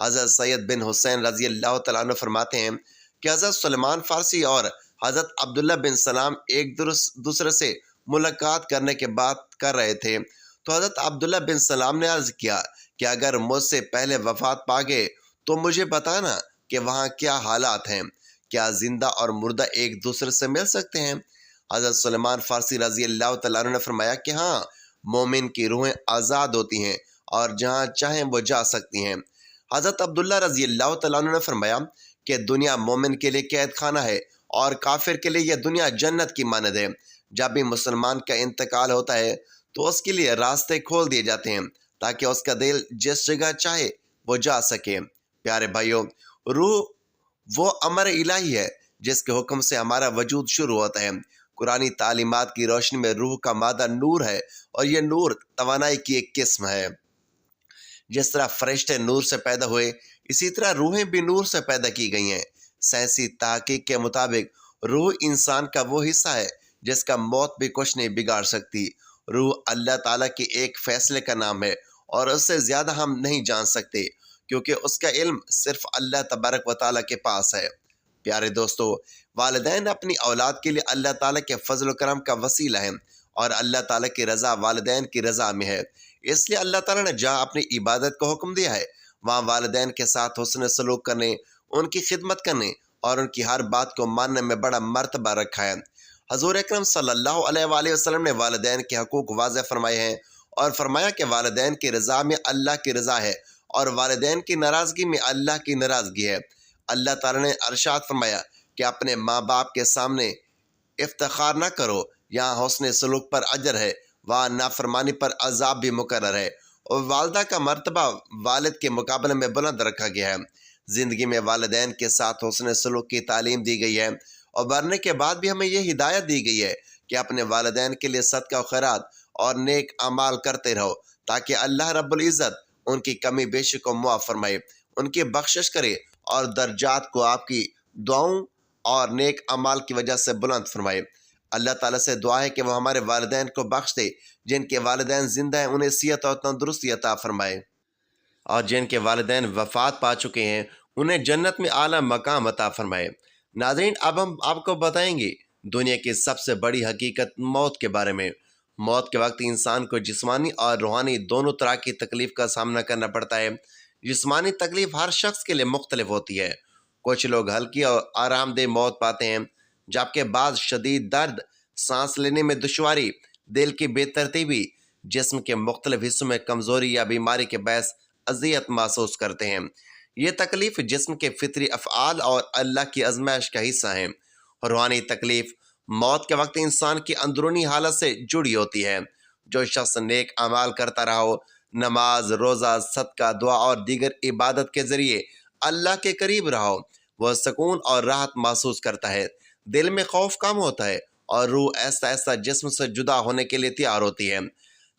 حضرت سید بن حسین رضی اللہ تعالیٰ عنہ فرماتے ہیں کہ حضرت سلمان فارسی اور حضرت عبداللہ بن سلام ایک دوسرے سے ملاقات کرنے کے بات کر رہے تھے تو حضرت عبداللہ بن سلام نے عرض کیا کہ اگر مجھ سے پہلے وفات پا گئے تو مجھے بتانا کہ وہاں کیا حالات ہیں، کیا زندہ اور مردہ ایک دوسرے سے مل سکتے ہیں؟ حضرت سلمان فارسی رضی اللہ تعالیٰ عنہ نے فرمایا کہ ہاں، مومن کی روحیں آزاد ہوتی ہیں اور جہاں چاہیں وہ جا سکتی ہیں۔ حضرت عبداللہ رضی اللہ تعالیٰ عنہ نے فرمایا کہ دنیا مومن کے لیے قید خانہ ہے اور کافر کے لیے یہ دنیا جنت کی مانند ہے۔ جب بھی مسلمان کا انتقال ہوتا ہے تو اس کے لیے راستے کھول دیے جاتے ہیں تاکہ اس کا دل جس جگہ چاہے وہ جا سکے۔ پیارے بھائیوں، روح وہ امر الہی ہے جس کے حکم سے ہمارا وجود شروع ہوتا ہے۔ قرآنی تعلیمات کی روشنی میں روح کا مادہ نور ہے اور یہ نور توانائی کی ایک قسم ہے۔ جس طرح فرشتے نور سے پیدا ہوئے، اسی طرح روحیں بھی نور سے پیدا کی گئی ہیں۔ سائنسی تحقیق کے مطابق روح انسان کا وہ حصہ ہے جس کا موت بھی کچھ نہیں بگاڑ سکتی۔ روح اللہ تعالیٰ کے ایک فیصلے کا نام ہے اور اس سے زیادہ ہم نہیں جان سکتے کیونکہ اس کا علم صرف اللہ تبارک و تعالیٰ کے پاس ہے۔ پیارے دوستو، والدین اپنی اولاد کے لیے اللہ تعالیٰ کے فضل و کرم کا وسیلہ ہیں اور اللہ تعالیٰ کی رضا والدین کی رضا میں ہے۔ اس لیے اللہ تعالیٰ نے جہاں اپنی عبادت کو حکم دیا ہے وہاں والدین کے ساتھ حسن سلوک کرنے، ان کی خدمت کرنے اور ان کی ہر بات کو ماننے میں بڑا مرتبہ رکھا ہے۔ حضور اکرم صلی اللہ علیہ وآلہ وسلم نے والدین کے حقوق واضح فرمائے ہیں اور فرمایا کہ والدین کی رضا میں اللہ کی رضا ہے اور والدین کی ناراضگی میں اللہ کی ناراضگی ہے۔ اللہ تعالیٰ نے ارشاد فرمایا کہ اپنے ماں باپ کے سامنے افتخار نہ کرو، یہاں حسن سلوک پر اجر ہے، وہاں نافرمانی پر عذاب بھی مقرر ہے، اور والدہ کا مرتبہ والد کے مقابلے میں بلند رکھا گیا ہے۔ زندگی میں والدین کے ساتھ حسن سلوک کی تعلیم دی گئی ہے اور مرنے کے بعد بھی ہمیں یہ ہدایت دی گئی ہے کہ اپنے والدین کے لیے صدقہ و خیرات اور نیک اعمال کرتے رہو تاکہ اللہ رب العزت ان کی کمی بیشی کو معاف فرمائے، ان کی بخشش کرے اور درجات کو آپ کی دعاؤں اور نیک اعمال کی وجہ سے بلند فرمائے۔ اللہ تعالیٰ سے دعا ہے کہ وہ ہمارے والدین کو بخش دے، جن کے والدین زندہ ہیں انہیں صحت اور تندرستی عطا فرمائے، اور جن کے والدین وفات پا چکے ہیں انہیں جنت میں اعلیٰ مقام عطا فرمائے۔ ناظرین، اب ہم آپ کو بتائیں گے دنیا کی سب سے بڑی حقیقت موت کے بارے میں۔ موت کے وقت انسان کو جسمانی اور روحانی دونوں طرح کی تکلیف کا سامنا کرنا پڑتا ہے۔ جسمانی تکلیف ہر شخص کے لیے مختلف ہوتی ہے۔ کچھ لوگ ہلکی اور آرام دہ موت پاتے ہیں، جبکہ بعض شدید درد، سانس لینے میں دشواری، دل کی بے ترتیبی، جسم کے مختلف حصوں میں کمزوری یا بیماری کے باعث اذیت محسوس کرتے ہیں۔ یہ تکلیف جسم کے فطری افعال اور اللہ کی آزمائش کا حصہ ہیں۔ روحانی تکلیف موت کے وقت انسان کی اندرونی حالت سے جڑی ہوتی ہے۔ جو شخص نیک اعمال کرتا رہا ہو، نماز، روزہ، صدقہ، دعا اور دیگر عبادت کے ذریعے اللہ کے قریب رہا ہو، وہ سکون اور راحت محسوس کرتا ہے، دل میں خوف کم ہوتا ہے اور روح ایسا ایسا جسم سے جدا ہونے کے لیے تیار ہوتی ہے۔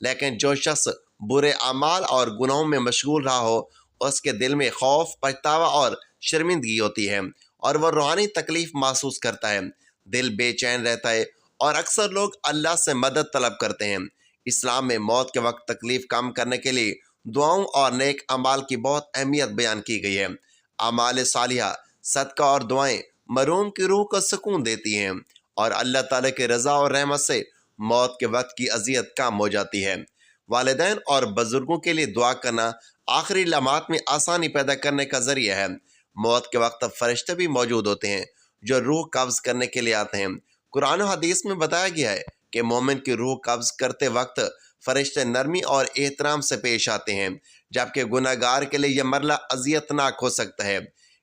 لیکن جو شخص برے اعمال اور گناہوں میں مشغول رہا ہو، اس کے دل میں خوف، پچھتاوا اور شرمندگی ہوتی ہے اور وہ روحانی تکلیف محسوس کرتا ہے، دل بے چین رہتا ہے اور اکثر لوگ اللہ سے مدد طلب کرتے ہیں۔ اسلام میں موت کے وقت تکلیف کم کرنے کے لیے دعاؤں اور نیک اعمال کی بہت اہمیت بیان کی گئی ہے۔ اعمال صالحہ، صدقہ اور دعائیں مرحوم کی روح کو سکون دیتی ہیں اور اللہ تعالیٰ کی رضا اور رحمت سے موت کے وقت کی اذیت کم ہو جاتی ہے۔ والدین اور بزرگوں کے لیے دعا کرنا آخری لمحات میں آسانی پیدا کرنے کا ذریعہ ہے۔ موت کے وقت فرشتے بھی موجود ہوتے ہیں جو روح قبض کرنے کے لیے آتے ہیں۔ قرآن و حدیث میں بتایا گیا ہے کہ مومن کی روح قبض کرتے وقت فرشتے نرمی اور احترام سے پیش آتے ہیں، جبکہ گناہ گار کے لیے یہ مرحلہ اذیت ناک ہو سکتا ہے۔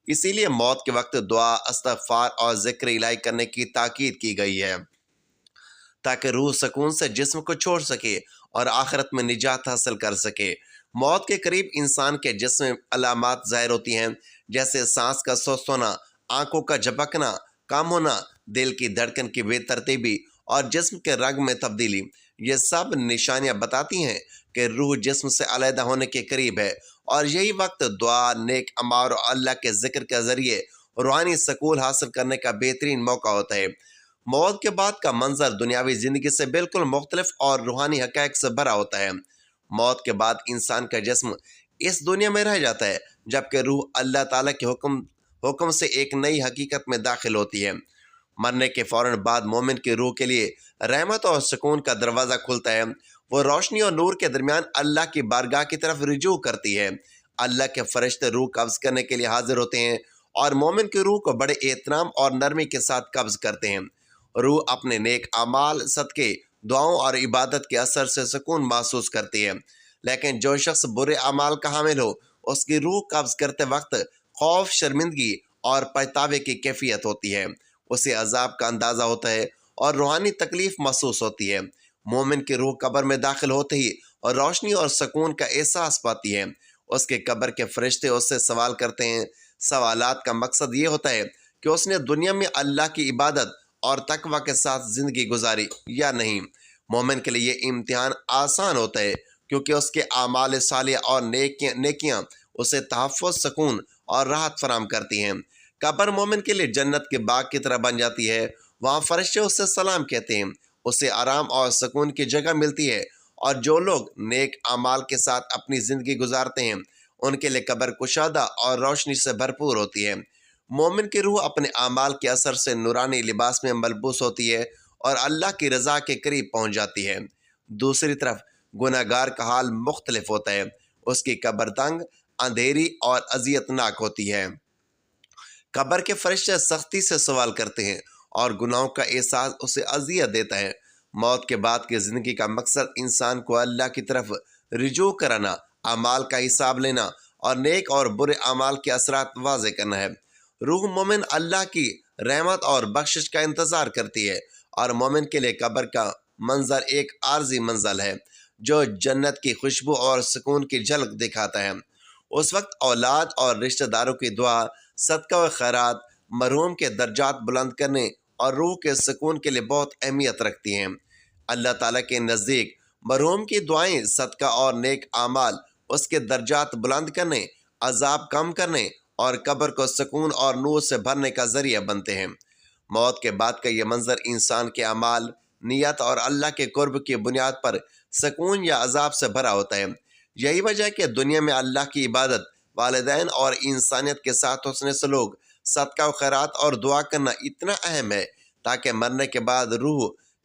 اسی لیے موت کے وقت دعا، استغفار اور ذکر الہی کرنے کی تاکید کی گئی ہے تاکہ روح سکون سے جسم کو چھوڑ سکے اور آخرت میں نجات حاصل کر سکے۔ موت کے قریب انسان کے جسم میں علامات ظاہر ہوتی ہیں، جیسے سانس کا سست ہونا، آنکھوں کا جھپکنا کم ہونا، دل کی دھڑکن کی بے ترتیبی اور جسم کے رنگ میں تبدیلی۔ یہ سب نشانیاں بتاتی ہیں کہ روح جسم سے علیحدہ ہونے کے قریب ہے، اور یہی وقت دعا، نیک اعمال اور اللہ کے ذکر کے ذریعے روحانی سکون حاصل کرنے کا بہترین موقع ہوتا ہے۔ موت کے بعد کا منظر دنیاوی زندگی سے بالکل مختلف اور روحانی حقائق سے بھرا ہوتا ہے۔ موت کے بعد انسان کا جسم اس دنیا میں رہ جاتا ہے، جبکہ روح اللہ تعالیٰ کے حکم سے ایک نئی حقیقت میں داخل ہوتی ہے۔ مرنے کے فوراً بعد مومن کی روح کے لیے رحمت اور سکون کا دروازہ کھلتا ہے۔ وہ روشنی اور نور کے درمیان اللہ کی بارگاہ کی طرف رجوع کرتی ہے۔ اللہ کے فرشتے روح قبض کرنے کے لیے حاضر ہوتے ہیں اور مومن کی روح کو بڑے احترام اور نرمی کے ساتھ قبض کرتے ہیں۔ روح اپنے نیک اعمال، صدقے، دعاؤں اور عبادت کے اثر سے سکون محسوس کرتی ہے، لیکن جو شخص برے اعمال کا حامل ہو، اس کی روح قبض کرتے وقت خوف، شرمندگی اور پچھتاوے کی کیفیت ہوتی ہے۔ اسے عذاب کا اندازہ ہوتا ہے اور روحانی تکلیف محسوس ہوتی ہے۔ مومن کی روح قبر میں داخل ہوتے ہی اور روشنی اور سکون کا احساس پاتی ہے۔ اس کے قبر کے فرشتے اس سے سوال کرتے ہیں۔ سوالات کا مقصد یہ ہوتا ہے کہ اس نے دنیا میں اللہ کی عبادت اور تقوی کے ساتھ زندگی گزاری یا نہیں۔ مومن کے لیے یہ امتحان آسان ہوتا ہے کیونکہ اس کے اعمال صالحہ اور نیکیاں اسے تحفظ، سکون اور راحت فراہم کرتی ہیں۔ قبر مومن کے لیے جنت کے باغ کی طرح بن جاتی ہے۔ وہاں فرشتے اس سے سلام کہتے ہیں، اسے آرام اور سکون کی جگہ ملتی ہے، اور جو لوگ نیک اعمال کے ساتھ اپنی زندگی گزارتے ہیں ان کے لیے قبر کشادہ اور روشنی سے بھرپور ہوتی ہے۔ مومن کی روح اپنے اعمال کے اثر سے نورانی لباس میں ملبوس ہوتی ہے اور اللہ کی رضا کے قریب پہنچ جاتی ہے۔ دوسری طرف گناہ گار کا حال مختلف ہوتا ہے۔ اس کی قبر تنگ، اندھیری اور اذیت ناک ہوتی ہے۔ قبر کے فرشتے سختی سے سوال کرتے ہیں اور گناہوں کا احساس اسے اذیت دیتا ہے۔ موت کے بعد کی زندگی کا مقصد انسان کو اللہ کی طرف رجوع کرانا، اعمال کا حساب لینا اور نیک اور برے اعمال کے اثرات واضح کرنا ہے۔ روح مومن اللہ کی رحمت اور بخشش کا انتظار کرتی ہے، اور مومن کے لیے قبر کا منظر ایک عارضی منزل ہے جو جنت کی خوشبو اور سکون کی جھلک دکھاتا ہے۔ اس وقت اولاد اور رشتہ داروں کی دعا، صدقہ و خیرات مرحوم کے درجات بلند کرنے اور روح کے سکون کے لیے بہت اہمیت رکھتی ہیں۔ اللہ تعالیٰ کے نزدیک مرحوم کی دعائیں، صدقہ اور نیک اعمال اس کے درجات بلند کرنے، عذاب کم کرنے اور قبر کو سکون اور نور سے بھرنے کا ذریعہ بنتے ہیں۔ موت کے بعد کا یہ منظر انسان کے اعمال، نیت اور اللہ کے قرب کی بنیاد پر سکون یا عذاب سے بھرا ہوتا ہے۔ یہی وجہ ہے کہ دنیا میں اللہ کی عبادت، والدین اور انسانیت کے ساتھ حسن سلوک، صدقہ و خیرات اور دعا کرنا اتنا اہم ہے تاکہ مرنے کے بعد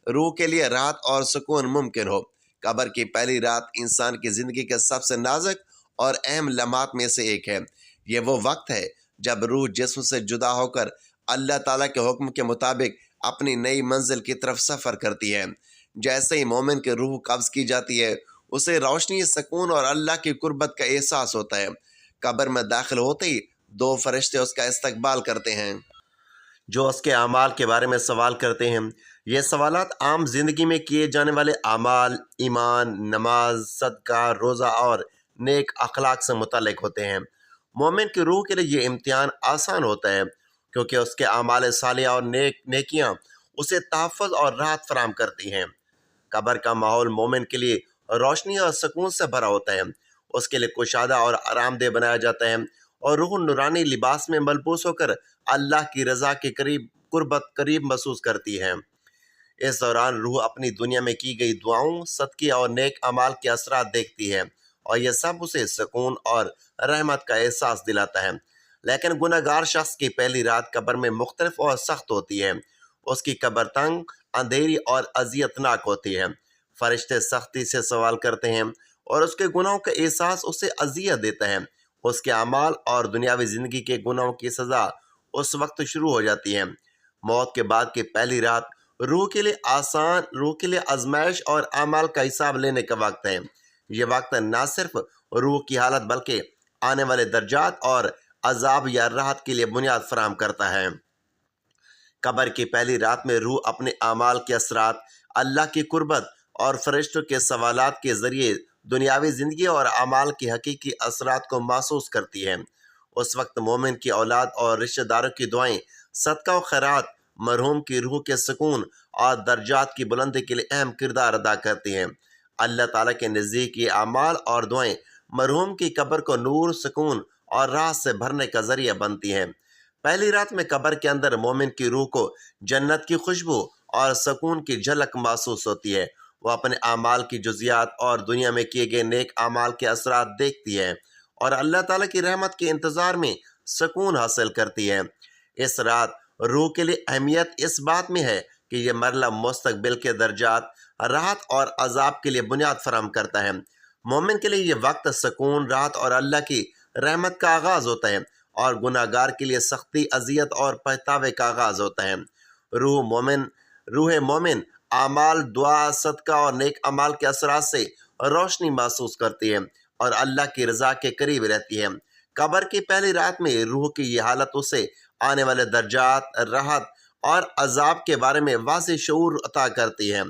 روح کے لیے راحت اور سکون ممکن ہو۔ قبر کی پہلی رات انسان کی زندگی کے سب سے نازک اور اہم لمحات میں سے ایک ہے۔ یہ وہ وقت ہے جب روح جسم سے جدا ہو کر اللہ تعالیٰ کے حکم کے مطابق اپنی نئی منزل کی طرف سفر کرتی ہے۔ جیسے ہی مومن کی روح قبض کی جاتی ہے، اسے روشنی، سکون اور اللہ کی قربت کا احساس ہوتا ہے۔ قبر میں داخل ہوتے ہی دو فرشتے اس کا استقبال کرتے ہیں جو اس کے اعمال کے بارے میں سوال کرتے ہیں۔ یہ سوالات عام زندگی میں کیے جانے والے اعمال، ایمان، نماز، صدقہ، روزہ اور نیک اخلاق سے متعلق ہوتے ہیں۔ مومن کی روح کے لیے یہ امتحان آسان ہوتا ہے کیونکہ اس کے اعمال صالحہ اور نیکیاں اسے تحفظ اور راحت فراہم کرتی ہیں۔ قبر کا ماحول مومن کے لیے روشنی اور سکون سے بھرا ہوتا ہے۔ اس کے لیے کشادہ اور آرام دہ بنایا جاتا ہے، اور روح نورانی لباس میں ملبوس ہو کر اللہ کی رضا کے قریب محسوس کرتی ہے۔ اس دوران روح اپنی دنیا میں کی گئی دعاؤں، صدقے اور نیک اعمال کے اثرات دیکھتی ہے، اور یہ سب اسے سکون اور رحمت کا احساس دلاتا ہے۔ لیکن گناہ گار شخص کی پہلی رات قبر میں مختلف اور سخت ہوتی ہے۔ اس کی قبر تنگ، اندھیری اور اذیت ناک ہوتی ہے۔ فرشتے سختی سے سوال کرتے ہیں اور اس کے گناہوں کا احساس اسے اذیت دیتا ہے۔ اس کے اعمال اور دنیاوی زندگی کے گناہوں کی سزا اس وقت شروع ہو جاتی ہے۔ موت کے بعد کی پہلی رات روح کے لیے آزمائش اور اعمال کا حساب لینے کا وقت ہے۔ یہ وقت نہ صرف روح کی حالت بلکہ آنے والے درجات اور عذاب یا راحت کے لیے بنیاد فراہم کرتا ہے۔ قبر کی پہلی رات میں روح اپنے اعمال کے اثرات، اللہ کی قربت اور فرشتوں کے سوالات کے ذریعے دنیاوی زندگی اور اعمال کے حقیقی اثرات کو محسوس کرتی ہے۔ اس وقت مومن کی اولاد اور رشتہ داروں کی دعائیں، صدقہ و خیرات مرحوم کی روح کے سکون اور درجات کی بلندی کے لیے اہم کردار ادا کرتی ہیں۔ اللہ تعالیٰ کے نزدیک یہ اعمال اور دعائیں مرحوم کی قبر کو نور، سکون اور راحت سے بھرنے کا ذریعہ بنتی ہیں۔ پہلی رات میں قبر کے اندر مومن کی روح کو جنت کی خوشبو اور سکون کی جھلک محسوس ہوتی ہے۔ وہ اپنے اعمال کی جزیات اور دنیا میں کیے گئے نیک اعمال کے اثرات دیکھتی ہے، اور اللہ تعالیٰ کی رحمت کے انتظار میں سکون حاصل کرتی ہے۔ اس رات روح کے لیے اہمیت اس بات میں ہے کہ یہ مرحلہ مستقبل کے درجات، راحت اور عذاب کے لیے بنیاد فراہم کرتا ہے۔ مومن کے لیے یہ وقت سکون، راحت اور اللہ کی رحمت کا آغاز ہوتا ہے، اور گناہ گار کے لیے سختی، اذیت اور پچھتاوے کا آغاز ہوتا ہے۔ روح مومن اعمال، دعا، صدقہ اور نیک اعمال کے اثرات سے روشنی محسوس کرتی ہے اور اللہ کی رضا کے قریب رہتی ہے۔ قبر کی پہلی رات میں روح کی یہ حالت اسے آنے والے درجات، راحت اور عذاب کے بارے میں واضح شعور عطا کرتی ہے۔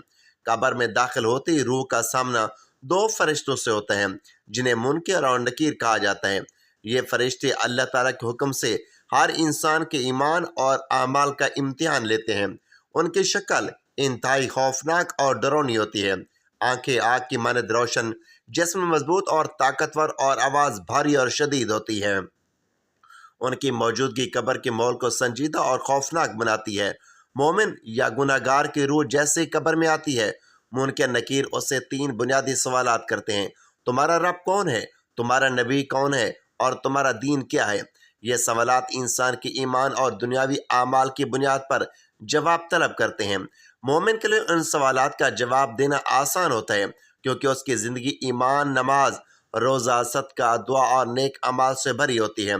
قبر میں داخل ہوتی روح کا سامنا دو فرشتوں سے ہوتا ہے جنہیں منکر اور نکیر کہا جاتا ہے۔ یہ فرشتے اللہ تعالیٰ کے حکم سے ہر انسان کے ایمان اور اعمال کا امتحان لیتے ہیں۔ ان کی شکل انتہائی خوفناک اور ڈراؤنی ہوتی ہے۔ آنکھیں آگ کی مانند روشن، جسم مضبوط اور طاقتور اور آواز بھاری اور شدید ہوتی ہے۔ ان کی موجودگی قبر کے ماحول کو سنجیدہ اور خوفناک بناتی ہے۔ مومن یا گناہ گار کی روح جیسے ہی قبر میں آتی ہے، منکر نکیر اسے تین بنیادی سوالات کرتے ہیں: تمہارا رب کون ہے، تمہارا نبی کون ہے اور تمہارا دین کیا ہے؟ یہ سوالات انسان کے ایمان اور دنیاوی اعمال کی بنیاد پر جواب طلب کرتے ہیں۔ مومن کے لیے ان سوالات کا جواب دینا آسان ہوتا ہے کیونکہ اس کی زندگی ایمان، نماز، روزہ، صدقہ، دعا اور نیک اعمال سے بھری ہوتی ہے۔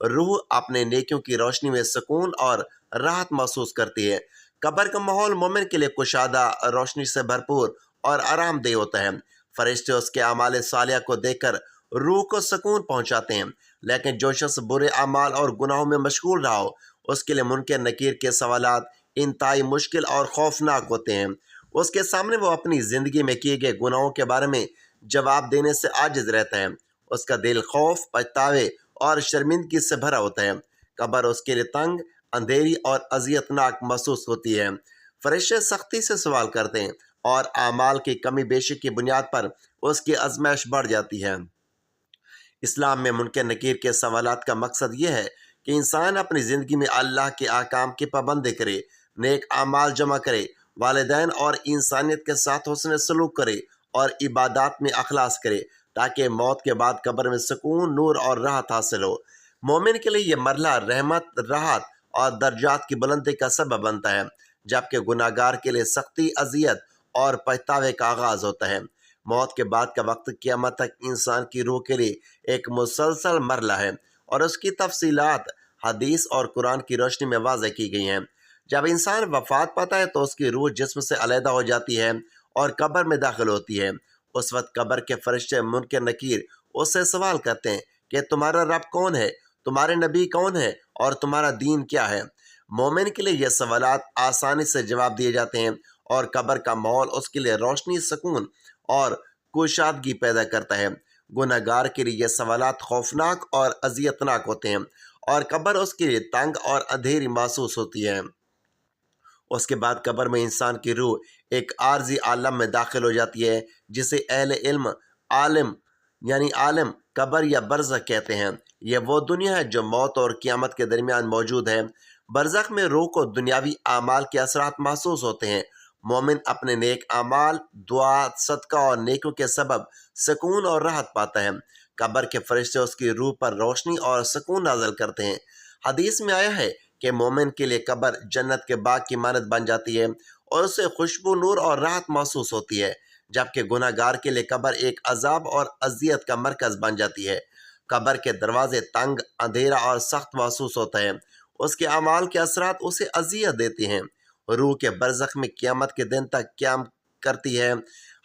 روح اپنے نیکیوں کی روشنی میں سکون اور راحت محسوس کرتی ہے۔ قبر کا ماحول مومن کے لیے کشادہ، روشنی سے بھرپور اور آرام دہ ہوتا ہے۔ فرشتے اس کے اعمال صالحہ کو دیکھ کر روح کو سکون پہنچاتے ہیں، لیکن جو شخص برے اعمال اور گناہوں میں مشغول رہا ہو، اس کے لیے منکر نکیر کے سوالات انتہائی مشکل اور خوفناک ہوتے ہیں۔ اس کے سامنے وہ اپنی زندگی میں کیے گئے گناہوں کے بارے میں جواب دینے سے عاجز رہتا ہے۔ اس کا دل خوف، پچھتاوے اور شرمندگی سے بھرا ہوتا ہے۔ قبر اس کے لیے تنگ، اندھیری اور اذیت ناک محسوس ہوتی ہے۔ فرشتے سختی سے سوال کرتے ہیں اور اعمال کی کمی بیشی کی بنیاد پر اس کی آزمائش بڑھ جاتی ہے۔ اسلام میں منکر نکیر کے سوالات کا مقصد یہ ہے کہ انسان اپنی زندگی میں اللہ کے احکام کی پابندی کرے، نیک اعمال جمع کرے، والدین اور انسانیت کے ساتھ حسن سلوک کرے اور عبادات میں اخلاص کرے تاکہ موت کے بعد قبر میں سکون، نور اور راحت حاصل ہو۔ مومن کے لیے یہ مرحلہ رحمت، راحت اور درجات کی بلندی کا سبب بنتا ہے، جبکہ گناہ گار کے لیے سختی، اذیت اور پچھتاوے کا آغاز ہوتا ہے۔ موت کے بعد کا وقت قیامت تک انسان کی روح کے لیے ایک مسلسل مرحلہ ہے اور اس کی تفصیلات حدیث اور قرآن کی روشنی میں واضح کی گئی ہیں۔ جب انسان وفات پاتا ہے تو اس کی روح جسم سے علیحدہ ہو جاتی ہے اور قبر میں داخل ہوتی ہے۔ اس وقت قبر کے فرشتے منکر نکیر اس سے سوال کرتے ہیں کہ تمہارا رب کون ہے، تمہارے نبی کون ہے اور تمہارا دین کیا ہے؟ مومن کے لیے یہ سوالات آسانی سے جواب دیے جاتے ہیں اور قبر کا ماحول اس کے لیے روشنی، سکون اور کشادگی پیدا کرتا ہے۔ گناہ گار کے لیے یہ سوالات خوفناک اور اذیت ناک ہوتے ہیں اور قبر اس کے لیے تنگ اور اندھیری محسوس ہوتی ہے۔ اس کے بعد قبر میں انسان کی روح ایک عارضی عالم میں داخل ہو جاتی ہے جسے اہل علم عالم قبر یا برزخ کہتے ہیں۔ یہ وہ دنیا ہے جو موت اور قیامت کے درمیان موجود ہے۔ برزخ میں روح کو دنیاوی اعمال کے اثرات محسوس ہوتے ہیں۔ مومن اپنے نیک اعمال، دعا، صدقہ اور نیکیوں کے سبب سکون اور راحت پاتا ہے۔ قبر کے فرشتے اس کی روح پر روشنی اور سکون نازل کرتے ہیں۔ حدیث میں آیا ہے کہ مومن کے لیے قبر جنت کے باغ کی مانند بن جاتی ہے اور اسے خوشبو، نور اور راحت محسوس ہوتی ہے، جبکہ گناہ گار کے لیے قبر ایک عذاب اور اذیت کا مرکز بن جاتی ہے۔ قبر کے دروازے تنگ، اندھیرا اور سخت محسوس ہوتا ہے۔ اس کے اعمال کے اثرات اسے اذیت دیتے ہیں۔ روح کے برزخ میں قیامت کے دن تک قیام کرتی ہے۔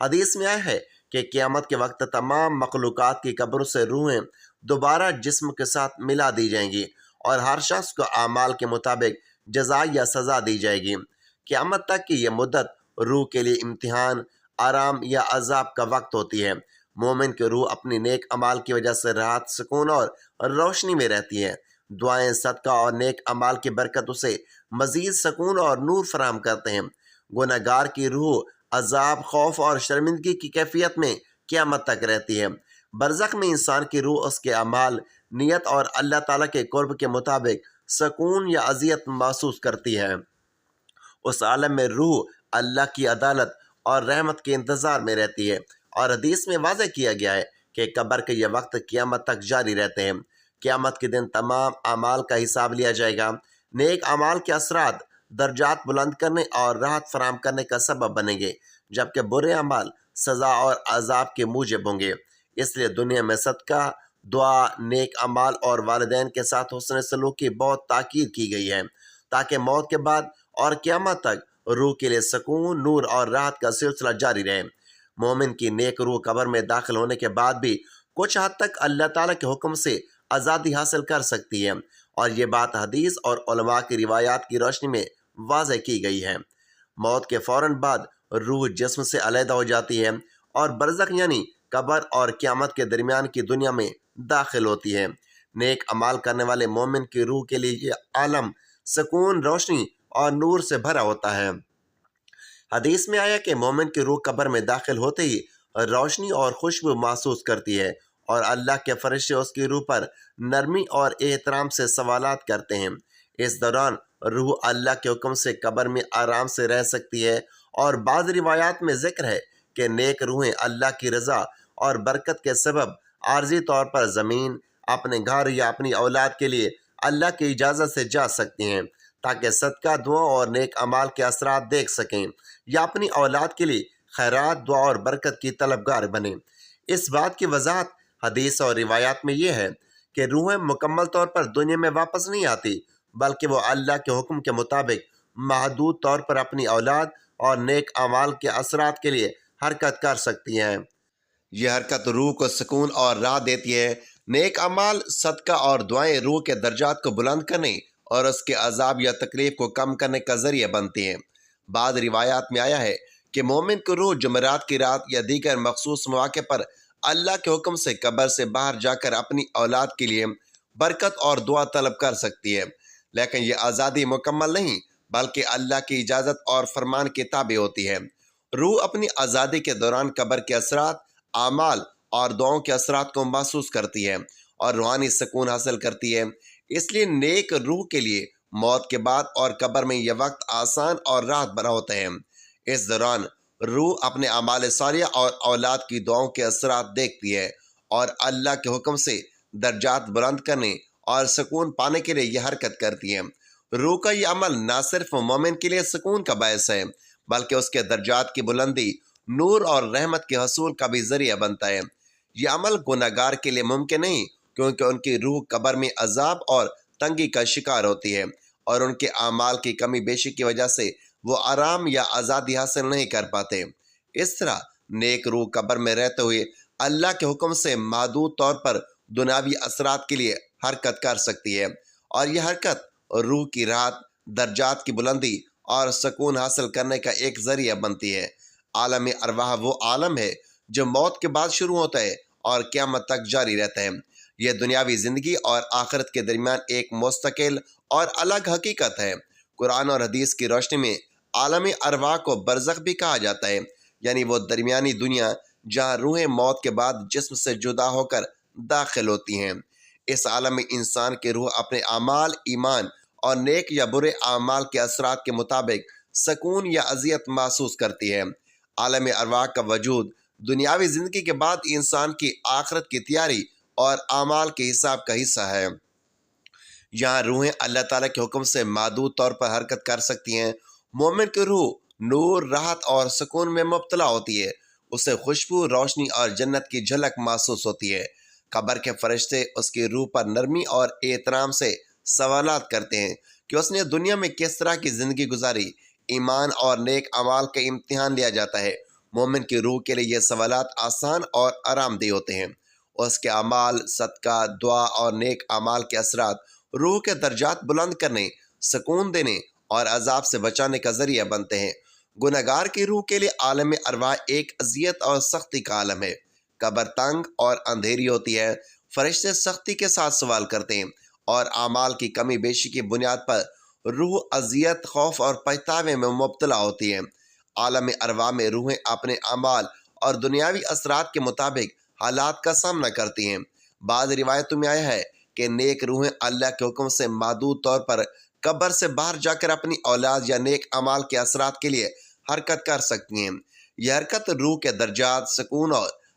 حدیث میں آیا ہے کہ قیامت کے وقت تمام مخلوقات کی قبروں سے روحیں دوبارہ جسم کے ساتھ ملا دی جائیں گی اور ہر شخص کو اعمال کے مطابق جزا یا سزا دی جائے گی۔ قیامت تک کی یہ مدت روح کے لیے امتحان، آرام یا عذاب کا وقت ہوتی ہے۔ مومن کی روح اپنی نیک اعمال کی وجہ سے راحت، سکون اور روشنی میں رہتی ہے۔ دعائیں، صدقہ اور نیک اعمال کی برکت اسے مزید سکون اور نور فراہم کرتے ہیں۔ گناہ گار کی روح عذاب، خوف اور شرمندگی کی کیفیت میں قیامت تک رہتی ہے۔ برزخ میں انسان کی روح اس کے اعمال، نیت اور اللہ تعالیٰ کے قرب کے مطابق سکون یا اذیت محسوس کرتی ہے۔ اس عالم میں روح اللہ کی عدالت اور رحمت کے انتظار میں رہتی ہے، اور حدیث میں واضح کیا گیا ہے کہ قبر کے یہ وقت قیامت تک جاری رہتے ہیں۔ قیامت کے دن تمام اعمال کا حساب لیا جائے گا۔ نیک اعمال کے اثرات درجات بلند کرنے اور راحت فراہم کرنے کا سبب بنیں گے، جبکہ برے اعمال سزا اور عذاب کے موجب ہوں گے۔ اس لیے دنیا میں صدقہ، دعا، نیک اعمال اور والدین کے ساتھ حسن سلوک کی بہت تاکید کی گئی ہے، تاکہ موت کے بعد اور قیامت تک روح کے لیے سکون، نور اور راحت کا سلسلہ جاری رہے۔ مومن کی نیک روح قبر میں داخل ہونے کے بعد بھی کچھ حد تک اللہ تعالیٰ کے حکم سے آزادی حاصل کر سکتی ہے، اور یہ بات حدیث اور علماء کی روایات کی روشنی میں واضح کی گئی ہے۔ موت کے فوراً بعد روح جسم سے علیحدہ ہو جاتی ہے اور برزخ یعنی قبر اور قیامت کے درمیان کی دنیا میں داخل ہوتی ہے۔ نیک اعمال کرنے والے مومن کی روح کے لیے یہ عالم سکون، روشنی اور نور سے بھرا ہوتا ہے۔ حدیث میں آیا کہ مومن کی روح قبر میں داخل ہوتے ہی روشنی اور خوشبو محسوس کرتی ہے، اور اللہ کے فرشتے اس کی روح پر نرمی اور احترام سے سوالات کرتے ہیں۔ اس دوران روح اللہ کے حکم سے قبر میں آرام سے رہ سکتی ہے، اور بعض روایات میں ذکر ہے کہ نیک روحیں اللہ کی رضا اور برکت کے سبب عارضی طور پر زمین، اپنے گھر یا اپنی اولاد کے لیے اللہ کی اجازت سے جا سکتی ہیں، تاکہ صدقہ، دعا اور نیک اعمال کے اثرات دیکھ سکیں، یا اپنی اولاد کے لیے خیرات، دعا اور برکت کی طلبگار بنیں۔ اس بات کی وضاحت حدیث اور روایات میں یہ ہے کہ روحیں مکمل طور پر دنیا میں واپس نہیں آتی، بلکہ وہ اللہ کے حکم کے مطابق محدود طور پر اپنی اولاد اور نیک اعمال کے اثرات کے لیے حرکت کر سکتی ہیں۔ یہ حرکت روح کو سکون اور راحت دیتی ہے۔ نیک اعمال، صدقہ اور دعائیں روح کے درجات کو بلند کرنے اور اس کے عذاب یا تکلیف کو کم کرنے کا ذریعہ بنتی ہیں۔ بعض روایات میں آیا ہے کہ مومن کی روح جمعرات کی رات یا دیگر مخصوص مواقع پر اللہ کے حکم سے قبر سے باہر جا کر اپنی اولاد کے لیے برکت اور دعا طلب کر سکتی ہے، لیکن یہ آزادی مکمل نہیں، بلکہ اللہ کی اجازت اور فرمان کے تابع ہوتی ہے۔ روح اپنی آزادی کے دوران قبر کے اثرات، اعمال اور دعاؤں کے اثرات کو محسوس کرتی ہے اور روحانی سکون حاصل کرتی ہے۔ اس لیے نیک روح کے لیے موت کے بعد اور قبر میں یہ وقت آسان اور راحت بھرا ہوتا ہے۔ اس دوران روح اپنے اعمال صالحہ اور اولاد کی دعاؤں کے اثرات دیکھتی ہے، اور اللہ کے حکم سے درجات بلند کرنے اور سکون پانے کے لیے یہ حرکت کرتی ہے۔ روح کا یہ عمل نہ صرف مومن کے لیے سکون کا باعث ہے، بلکہ اس کے درجات کی بلندی، نور اور رحمت کے حصول کا بھی ذریعہ بنتا ہے۔ یہ عمل گناہگار کے لیے ممکن نہیں، کیونکہ ان کی روح قبر میں عذاب اور تنگی کا شکار ہوتی ہے، اور ان کے اعمال کی کمی بیشی کی وجہ سے وہ آرام یا آزادی حاصل نہیں کر پاتے۔ اس طرح نیک روح قبر میں رہتے ہوئے اللہ کے حکم سے محدود طور پر دنیاوی اثرات کے لیے حرکت کر سکتی ہے، اور یہ حرکت روح کی راحت، درجات کی بلندی اور سکون حاصل کرنے کا ایک ذریعہ بنتی ہے۔ عالم ارواح وہ عالم ہے جو موت کے بعد شروع ہوتا ہے اور قیامت تک جاری رہتا ہے۔ یہ دنیاوی زندگی اور آخرت کے درمیان ایک مستقل اور الگ حقیقت ہے۔ قرآن اور حدیث کی روشنی میں عالم ارواح کو برزخ بھی کہا جاتا ہے، یعنی وہ درمیانی دنیا جہاں روحیں موت کے بعد جسم سے جدا ہو کر داخل ہوتی ہیں۔ اس عالم میں انسان کی روح اپنے اعمال، ایمان اور نیک یا برے اعمال کے اثرات کے مطابق سکون یا اذیت محسوس کرتی ہے۔ عالم ارواح کا وجود دنیاوی زندگی کے بعد انسان کی آخرت کی تیاری اور اعمال کے حساب کا حصہ ہے۔ یہاں روحیں اللہ تعالیٰ کے حکم سے محدود طور پر حرکت کر سکتی ہیں۔ مومن کی روح نور، راحت اور سکون میں مبتلا ہوتی ہے۔ اسے خوشبو، روشنی اور جنت کی جھلک محسوس ہوتی ہے۔ قبر کے فرشتے اس کی روح پر نرمی اور احترام سے سوالات کرتے ہیں کہ اس نے دنیا میں کس طرح کی زندگی گزاری۔ ایمان اور نیک اعمال کا امتحان لیا جاتا ہے۔ مومن کی روح کے لیے یہ سوالات آسان اور آرام دہ ہوتے ہیں۔ اس کے اعمال، صدقہ، دعا اور نیک اعمال کے اثرات روح کے درجات بلند کرنے، سکون دینے اور عذاب سے بچانے کا ذریعہ بنتے ہیں۔ گناہگار کی روح کے لیے عالم ارواح ایک اذیت اور سختی کا عالم ہے۔ قبر تنگ اور اندھیری ہوتی ہے۔ فرشتے سختی کے ساتھ سوال کرتے ہیں، اور اعمال کی کمی بیشی کی بنیاد پر روح اذیت، خوف اور پچھتاوے میں مبتلا ہوتی ہے۔ عالم ارواح میں روحیں اپنے اعمال اور دنیاوی اثرات کے مطابق حالات کا سامنا کرتی ہیں۔ بعض روایتوں میں آیا ہے کہ نیک روحیں اللہ کے حکم سے محدود طور پر قبر سے باہر جا کر اپنی اولاد یا نیک اعمال کے اثرات کے لیے حرکت کر سکتی ہیں۔ یہ حرکت روح کے درجات، سکون اور